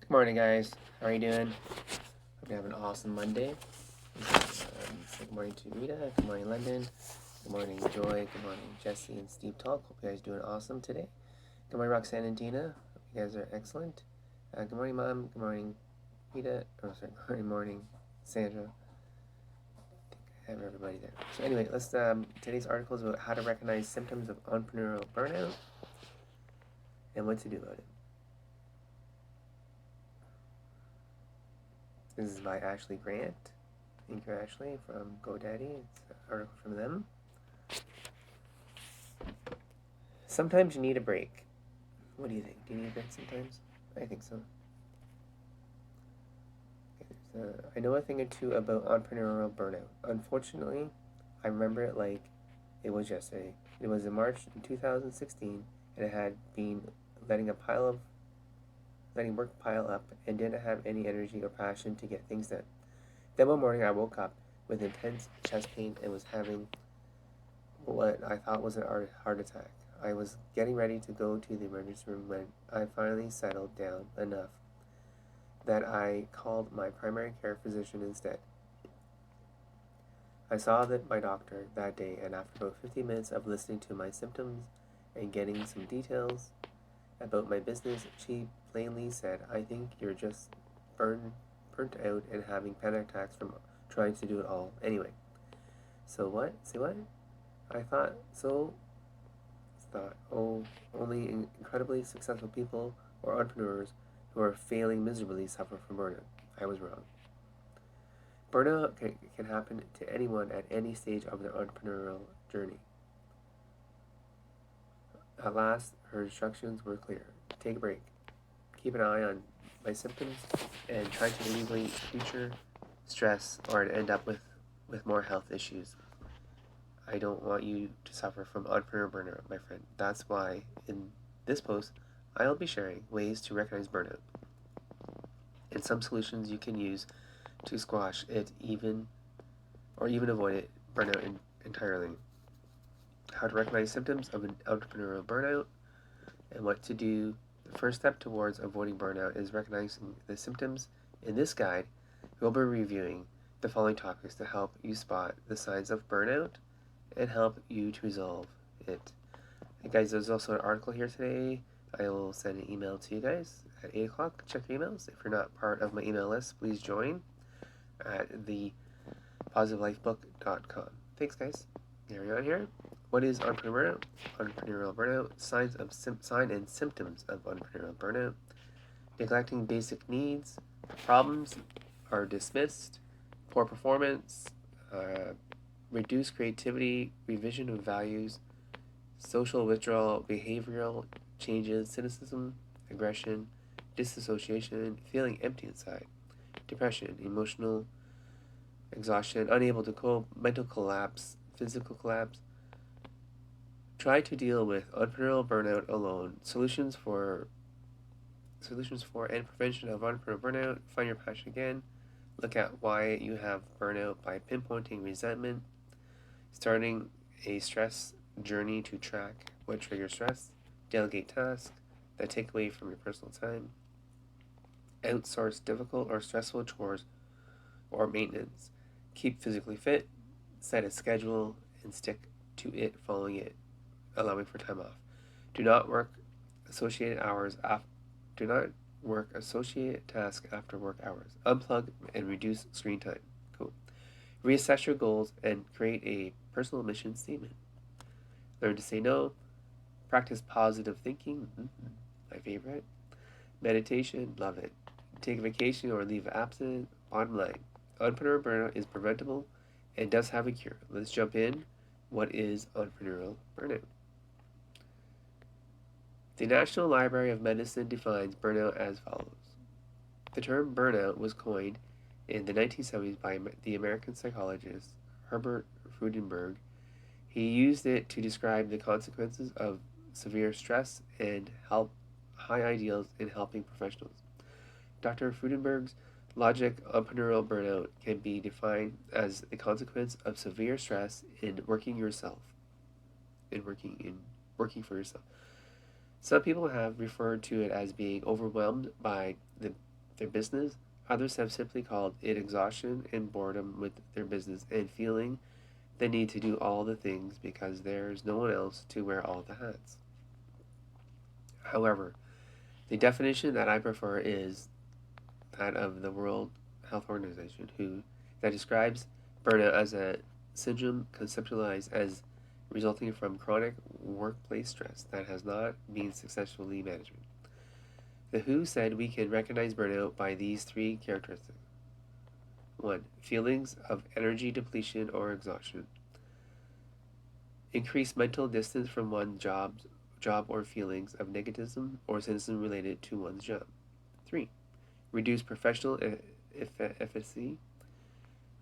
Good morning, guys. How are you doing? Hope you have an awesome Monday. Good morning to Rita. Good morning, London. Good morning, Joy. Good morning, Jesse and Steve Talk. Hope you guys are doing awesome today. Good morning, Roxanne and Dina. Hope you guys are excellent. Good morning, Mom. Good morning, Rita. Oh, sorry. Good morning, Sandra. I have everybody there. So anyway, let's. Today's article is about how to recognize symptoms of entrepreneurial burnout and what to do about it. This is by Ashley Grant. Thank you, Ashley, from GoDaddy. It's an article from them. Sometimes you need a break. What do you think? Do you need a break sometimes? I think so. Okay, I know a thing or two about entrepreneurial burnout. Unfortunately, I remember it like it was yesterday. It was in March 2016, and I had been letting work pile up and didn't have any energy or passion to get things done. Then one morning I woke up with intense chest pain and was having what I thought was a heart attack. I was getting ready to go to the emergency room when I finally settled down enough that I called my primary care physician instead. I saw my doctor that day, and after about 15 minutes of listening to my symptoms and getting some details about my business, she plainly said, "I think you're just burnt out and having panic attacks from trying to do it all anyway." So what? Say what? I thought so. Oh, only incredibly successful people or entrepreneurs who are failing miserably suffer from burnout. I was wrong. Burnout can happen to anyone at any stage of their entrepreneurial journey. At last, her instructions were clear. Take a break. Keep an eye on my symptoms and try to alleviate future stress or to end up with more health issues. I don't want you to suffer from entrepreneur burnout, my friend. That's why in this post, I'll be sharing ways to recognize burnout and some solutions you can use to squash it even avoid it burnout entirely. How to recognize symptoms of an entrepreneurial burnout and what to do. The first step towards avoiding burnout is recognizing the symptoms. In this guide, we'll be reviewing the following topics to help you spot the signs of burnout and help you to resolve it. Hey guys, there's also an article here today. I will send an email to you guys at 8 o'clock. Check your emails. If you're not part of my email list, please join at the positivelifebook.com. Thanks, guys. Here we are here. What is entrepreneurial burnout? Entrepreneurial burnout. Sign and symptoms of entrepreneurial burnout. Neglecting basic needs. Problems are dismissed. Poor performance. Reduced creativity. Revision of values. Social withdrawal. Behavioral changes. Cynicism. Aggression. Disassociation. Feeling empty inside. Depression. Emotional exhaustion. Unable to cope. Mental collapse. Physical collapse. Try to deal with entrepreneurial burnout alone. Solutions for and prevention of entrepreneurial burnout. Find your passion again. Look at why you have burnout by pinpointing resentment. Starting a stress journey to track what triggers stress. Delegate tasks that take away from your personal time. Outsource difficult or stressful chores or maintenance. Keep physically fit. Set a schedule and stick to it, following it, allowing for time off. Do not work associated tasks after work hours. Unplug and reduce screen time. Cool. Reassess your goals and create a personal mission statement. Learn to say no. Practice positive thinking. My favorite. Meditation. Love it. Take a vacation or leave absent. Bottom line, entrepreneurial burnout is preventable and does have a cure. Let's jump in. What is entrepreneurial burnout? The National Library of Medicine defines burnout as follows. The term burnout was coined in the 1970s by the American psychologist Herbert Freudenberg. He used it to describe the consequences of severe stress and high ideals in helping professionals. Dr. Freudenberg's logic entrepreneurial burnout can be defined as the consequence of severe stress in working for yourself. Some people have referred to it as being overwhelmed by the their business. Others have simply called it exhaustion and boredom with their business and feeling the need to do all the things because there's no one else to wear all the hats. However, the definition that I prefer is that of the World Health Organization, who that describes burnout as a syndrome conceptualized as resulting from chronic workplace stress that has not been successfully managed. The WHO said we can recognize burnout by these three characteristics. 1. Feelings of energy depletion or exhaustion. Increased mental distance from one's job or feelings of negativism or cynicism related to one's job. 3. Reduced professional efficacy.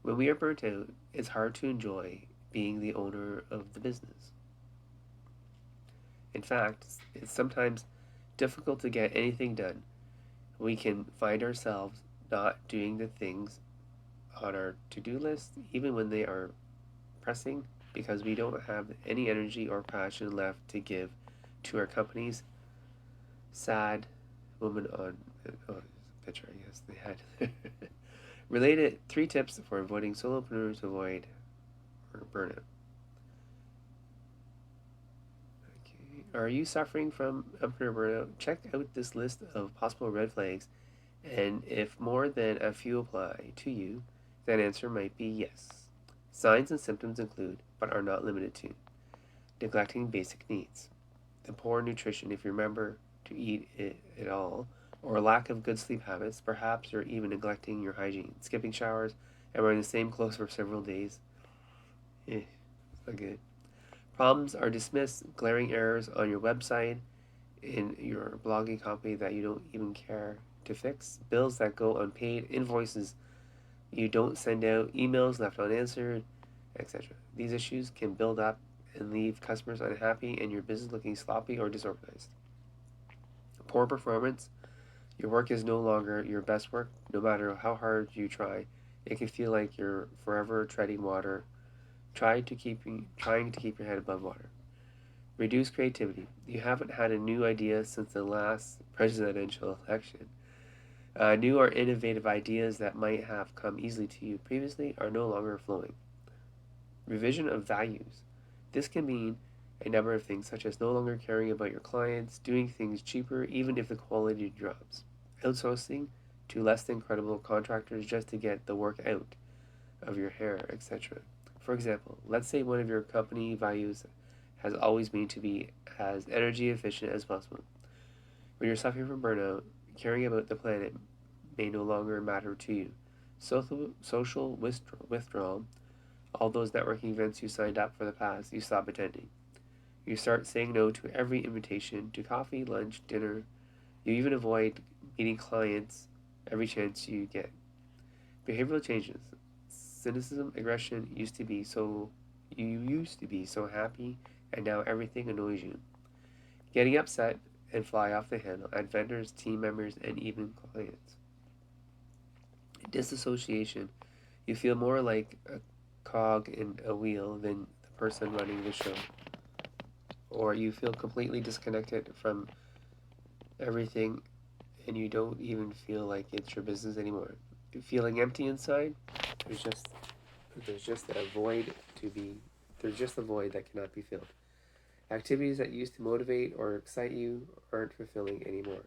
When we are burnt out, it's hard to enjoy being the owner of the business. In fact, it's sometimes difficult to get anything done. We can find ourselves not doing the things on our to-do list, even when they are pressing, because we don't have any energy or passion left to give to our company's sad woman on picture, I guess they had. Related 3 tips for avoiding solopreneurs to avoid burnout. Okay. Are you suffering from entrepreneur burnout? Check out this list of possible red flags, and if more than a few apply to you, that answer might be yes. Signs and symptoms include, but are not limited to, neglecting basic needs, the poor nutrition if you remember to eat it at all, or a lack of good sleep habits. Perhaps you're even neglecting your hygiene, skipping showers, and wearing the same clothes for several days. Not good. Problems are dismissed, glaring errors on your website, in your blogging copy that you don't even care to fix, bills that go unpaid, invoices you don't send out, emails left unanswered, etc. These issues can build up and leave customers unhappy and your business looking sloppy or disorganized. Poor performance. Your work is no longer your best work, no matter how hard you try. It can feel like you're forever treading water, trying to keep your head above water. Reduce creativity. You haven't had a new idea since the last presidential election. New or innovative ideas that might have come easily to you previously are no longer flowing. Revision of values. This can mean a number of things, such as no longer caring about your clients, doing things cheaper even if the quality drops, outsourcing to less than credible contractors just to get the work out of your hair, etc. For example, let's say one of your company values has always been to be as energy efficient as possible. When you're suffering from burnout, caring about the planet may no longer matter to you. Social withdrawal. All those networking events you signed up for the past, you stop attending. You start saying no to every invitation to coffee, lunch, dinner. You even avoid meeting clients every chance you get. Behavioral changes. Cynicism, aggression you used to be so happy, and now everything annoys you. Getting upset and fly off the handle at vendors, team members, and even clients. Disassociation. You feel more like a cog in a wheel than the person running the show. Or you feel completely disconnected from everything and you don't even feel like it's your business anymore. Feeling empty inside, there's just a void there's just a void that cannot be filled. Activities that used to motivate or excite you aren't fulfilling anymore.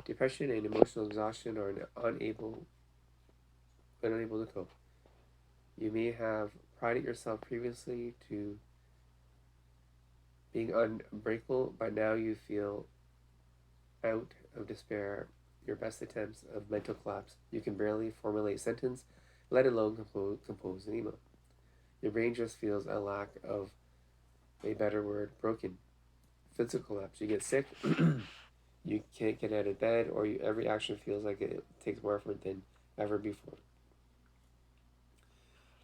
Depression and emotional exhaustion are unable to cope. You may have prided yourself previously to being unbreakable, but now you feel out of despair. Your best attempts of mental collapse. You can barely formulate a sentence, let alone compose an email. Your brain just feels a lack of a better word, broken. Physical collapse. You get sick, you can't get out of bed, or every action feels like it takes more effort than ever before.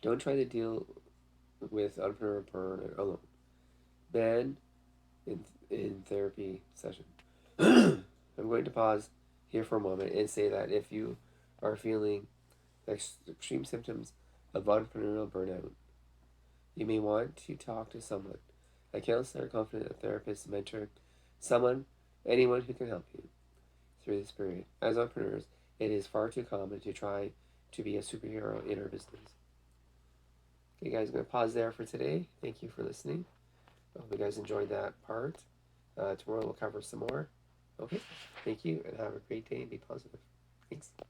Don't try to deal with entrepreneur burnout alone. Man in therapy session. I'm going to pause here for a moment and say that if you are feeling extreme symptoms of entrepreneurial burnout, you may want to talk to someone, a counselor, a confident, a therapist, mentor, anyone who can help you through this period. As entrepreneurs, It is far too common to try to be a superhero in our business. Okay, guys, I'm going to pause there for today. Thank you for listening. I hope you guys enjoyed that part. Tomorrow we'll cover some more. Okay, thank you, and have a great day and be positive. Thanks.